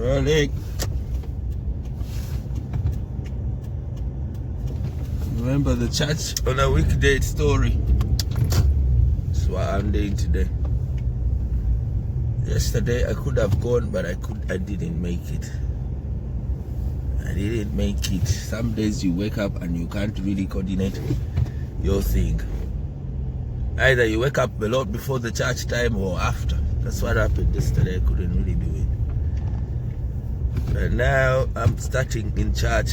Rolling. Remember the church on a weekday story. That's what I'm doing today. Yesterday I could have gone, but I didn't make it. Some days you wake up and you can't really coordinate your thing. Either you wake up a lot before the church time or after. That's what happened yesterday. I couldn't really do it. And now I'm starting in church.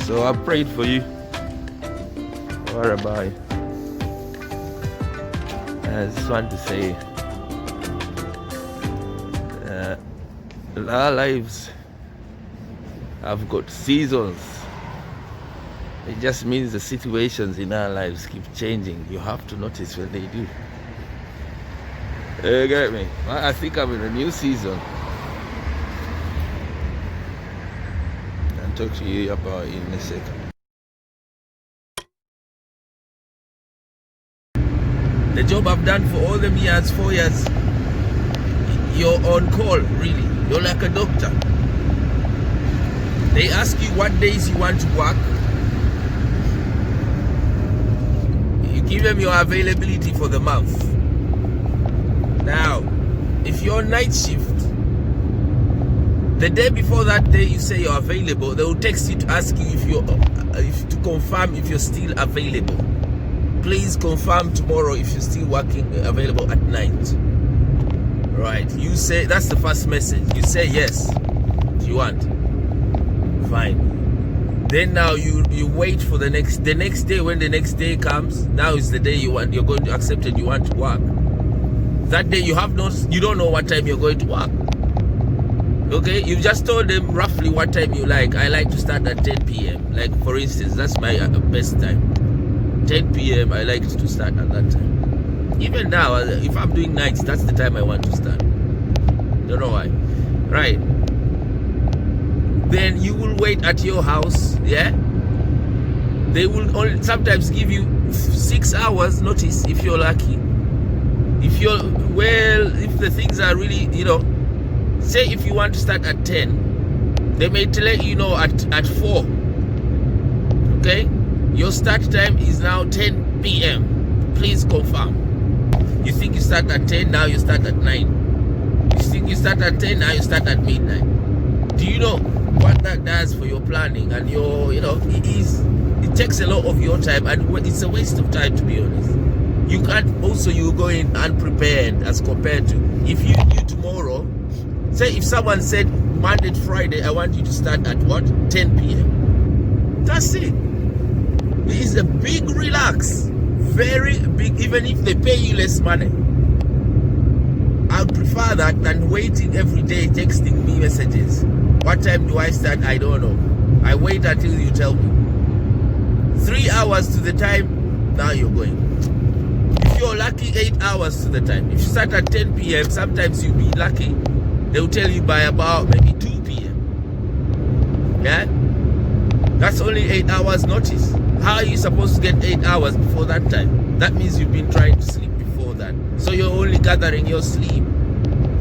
So I prayed for you. What about you? I just want to say our lives have got seasons. It just means the situations in our lives keep changing. You have to notice when they do. You get me? I think I'm in a new season. Talk to you about it in a second. The job I've done for all them years, 4 years, you're on call, really. You're like a doctor. They ask you what days you want to work. You give them your availability for the month. Now, if you're on night shift, the day before that day you say you're available, they will text you to ask you to confirm if you're still available. Please confirm tomorrow if you're still available at night. Right? You say that's the first message. You say yes. Do you want? Fine. Then now you wait for the next day. When the next day comes, now is the day you're going to accept it. You want to work. That day you don't know what time you're going to work. Okay, you've just told them roughly what time you like. I like to start at 10 p.m. Like, for instance, that's my best time. 10 p.m. I like to start at that time. Even now, if I'm doing nights, that's the time I want to start. Don't know why. Right. Then you will wait at your house, yeah? They will only sometimes give you 6 hours notice if you're lucky. If the things are really, say if you want to start at 10, they may let you know at 4. Okay? Your start time is now 10 p.m. Please confirm. You think you start at 10, now you start at 9. You think you start at 10, now you start at midnight. Do you know what that does for your planning and your, it takes a lot of your time, and it's a waste of time, to be honest. You can't, also you go in unprepared as compared to if you knew tomorrow. Say if someone said Monday to Friday, I want you to start at what? 10 p.m. That's it. It is a big relax. Very big, even if they pay you less money. I would prefer that than waiting every day texting me messages. What time do I start? I don't know. I wait until you tell me. 3 hours to the time, now you're going. If you're lucky, 8 hours to the time. If you start at 10 p.m., sometimes you'll be lucky. They'll tell you by about maybe 2 p.m. Yeah? That's only 8 hours notice. How are you supposed to get 8 hours before that time? That means you've been trying to sleep before that. So you're only gathering your sleep.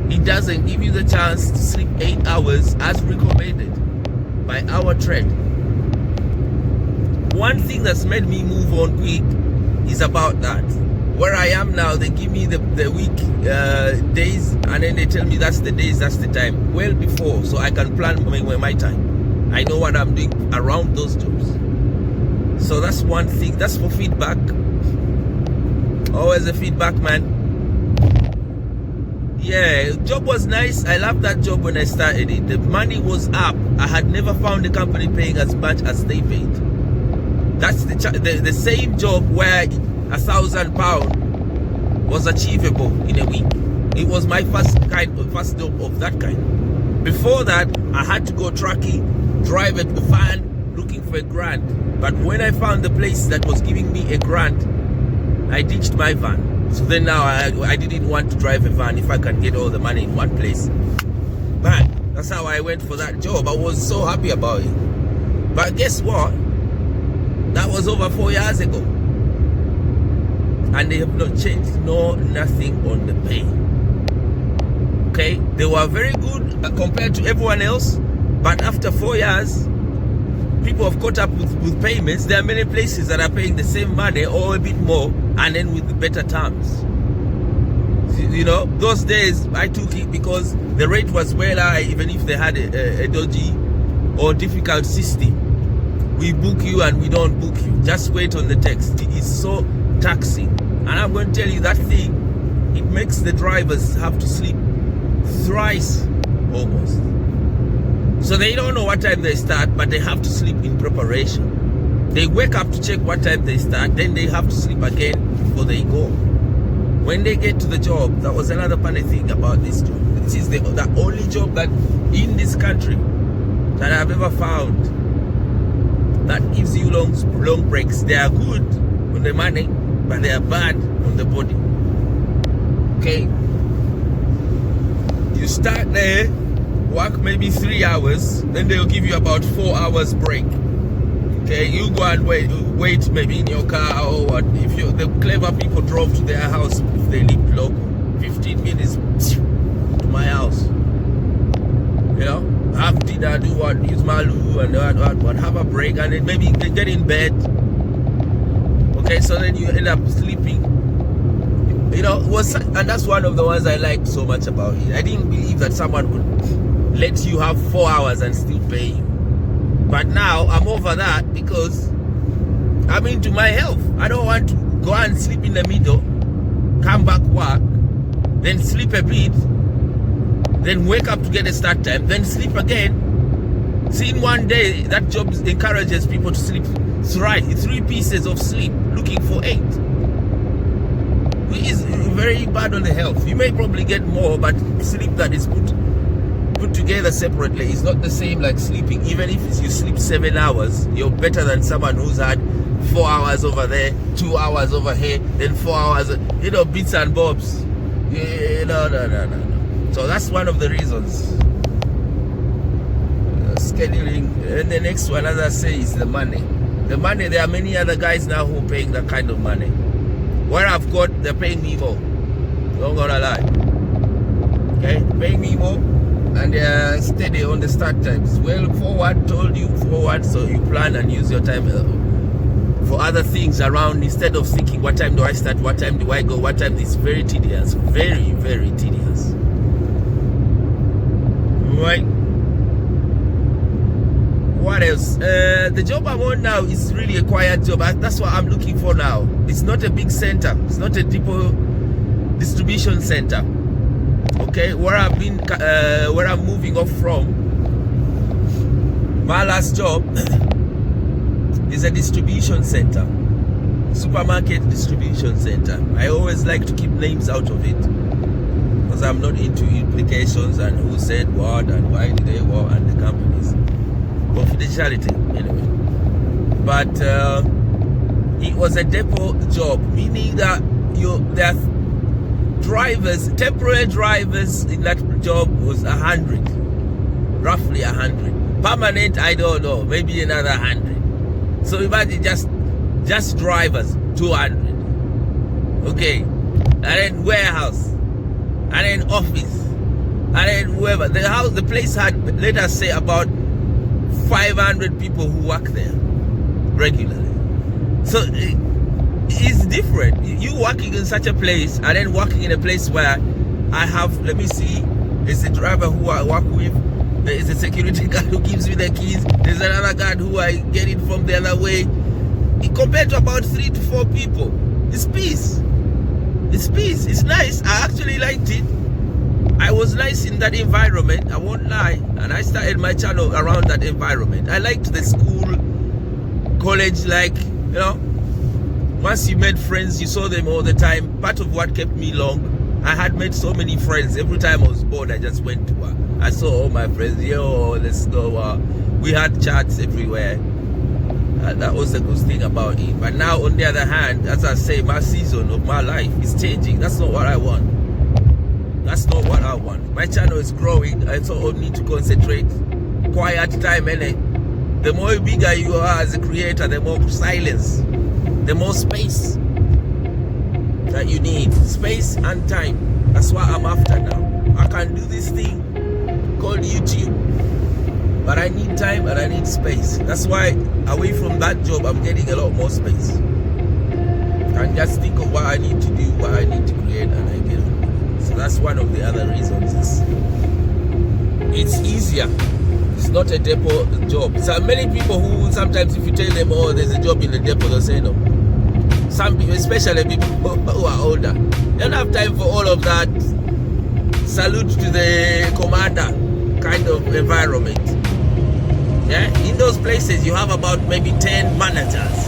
It doesn't give you the chance to sleep 8 hours as recommended by our trend. One thing that's made me move on quick is about that. Where I am now, they give me the week days, and then they tell me that's the days, that's the time. Well before, so I can plan my time. I know what I'm doing around those jobs. So that's one thing. That's for feedback. Always a feedback, man. Yeah, job was nice. I loved that job when I started it. The money was up. I had never found a company paying as much as they paid. That's the same job where £1,000 was achievable in a week. It was my first job of that kind. Before that, I had to go trucking, drive a van, looking for a grant. But when I found the place that was giving me a grant, I ditched my van. So then now I didn't want to drive a van if I can get all the money in one place. But that's how I went for that job. I was so happy about it. But guess what? That was over 4 years ago. And they have not changed, nothing on the pay. Okay, they were very good compared to everyone else, but after 4 years, people have caught up with payments. There are many places that are paying the same money or a bit more, and then with better terms. You know, those days I took it because the rate was well high, even if they had a dodgy or difficult system. We book you and we don't book you. Just wait on the text. It is so taxing. And I'm going to tell you that thing, it makes the drivers have to sleep thrice almost. So they don't know what time they start, but they have to sleep in preparation. They wake up to check what time they start, then they have to sleep again before they go. When they get to the job, that was another funny thing about this job. This is the only job that in this country that I've ever found that gives you long breaks. They are good on the money, but they are bad on the body. Okay, you start there, work maybe 3 hours, then they'll give you about 4 hours break. Okay, you go and wait maybe in your car or what. If the clever people drove to their house, if they live local, 15 minutes to my house. You know, have dinner, do what, use my loo and what, have a break, and then maybe get in bed. Okay, so then you end up sleeping. You know, and that's one of the ones I liked so much about it. I didn't believe that someone could let you have 4 hours and still pay you. But now I'm over that because I'm into my health. I don't want to go and sleep in the middle, come back work, then sleep a bit, then wake up to get a start time, then sleep again. See, in one day, that job encourages people to sleep 3 pieces of sleep, looking for 8. Which is very bad on the health. You may probably get more, but sleep that is put together separately is not the same like sleeping. Even if you sleep 7 hours, you're better than someone who's had 4 hours over there, 2 hours over here, then 4 hours, you know, bits and bobs. Yeah, no. So that's one of the reasons. Scheduling. And the next one, as I say, is the money. The money, there are many other guys now who are paying that kind of money. Where I've got, they're paying me more. Don't gonna lie. Okay, paying me more, and they're steady on the start times. Well, forward, told you forward, so you plan and use your time for other things around instead of thinking, what time do I start, what time do I go, what time. It's very tedious, very, very tedious. Right. What else? The job I'm on now is really a quiet job. That's what I'm looking for now. It's not a big center. It's not a depot distribution center. Okay, where I'm moving off from, my last job is a distribution center, supermarket distribution center. I always like to keep names out of it because I'm not into implications and who said what and why did they what and the companies. Confidentiality, anyway. But it was a depot job, meaning that there are drivers, temporary drivers in that job was 100, roughly 100. Permanent, I don't know, maybe another 100. So imagine just drivers, 200. Okay, and then warehouse, and then office, and then whoever. The place had, let us say, about 500 people who work there regularly. So it's different. You working in such a place and then working in a place where I have, let me see, there's a driver who I work with, there is a security guard who gives me the keys, there's another guard who I get it from the other way. Compared to about 3 to 4 people, it's peace. It's peace. It's nice. I actually liked it. I was nice in that environment, I won't lie, and I started my channel around that environment. I liked the school, college, like, you know, once you made friends, you saw them all the time. Part of what kept me long, I had made so many friends. Every time I was bored, I just went to her. I saw all my friends. Yo, let's go. We had chats everywhere. That was the good thing about it. But now, on the other hand, as I say, my season of my life is changing. That's not what I want. That's not what I want. My channel is growing. I sort of need to concentrate. Quiet time, innit? The more bigger you are as a creator, the more silence, the more space that you need. Space and time. That's what I'm after now. I can do this thing called YouTube, but I need time and I need space. That's why away from that job, I'm getting a lot more space. I can just think of what I need to do, what I need to create, and I get it. So that's one of the other reasons. It's easier. It's not a depot job. So many people who sometimes, if you tell them, oh, there's a job in the depot, they'll say no. Some people, especially people who are older, they don't have time for all of that. Salute to the commander kind of environment. Yeah, in those places you have about maybe 10 managers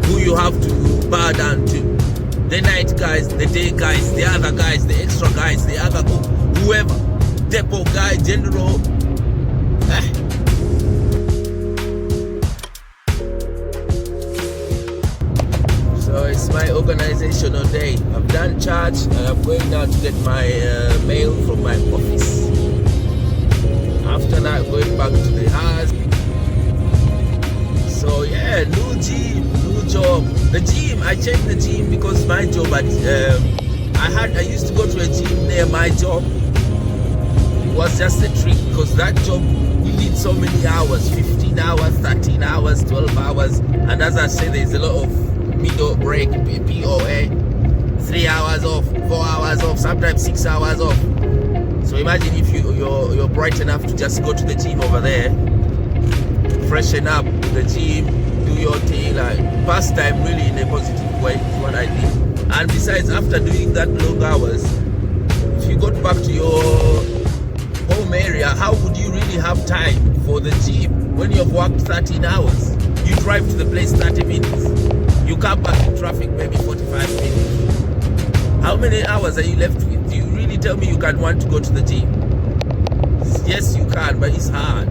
who you have to bow down to. The night guys, the day guys, the other guys, the extra guys, the other whoever, depot guy, general. So it's my organizational day. I've done church and I'm going now to get my mail from my office. After that, going back to the house. So yeah, new gym, new job. The gym, I changed the gym because my job at I used to go to a gym near my job. It was just a trick because that job we need so many hours, 15 hours, 13 hours, 12 hours, and as I say, there's a lot of middle break, POA, 3 hours off, 4 hours off, sometimes 6 hours off. So imagine if you're bright enough to just go to the gym over there, freshen up the gym, do your thing, like pastime really in a positive way is what I did. And besides, after doing that long hours, if you got back to your home area, how would you really have time for the gym when you've worked 13 hours? You drive to the place 30 minutes, you come back in traffic maybe 45 minutes. How many hours are you left with? Do you really tell me you can want to go to the gym? Yes, you can, but it's hard.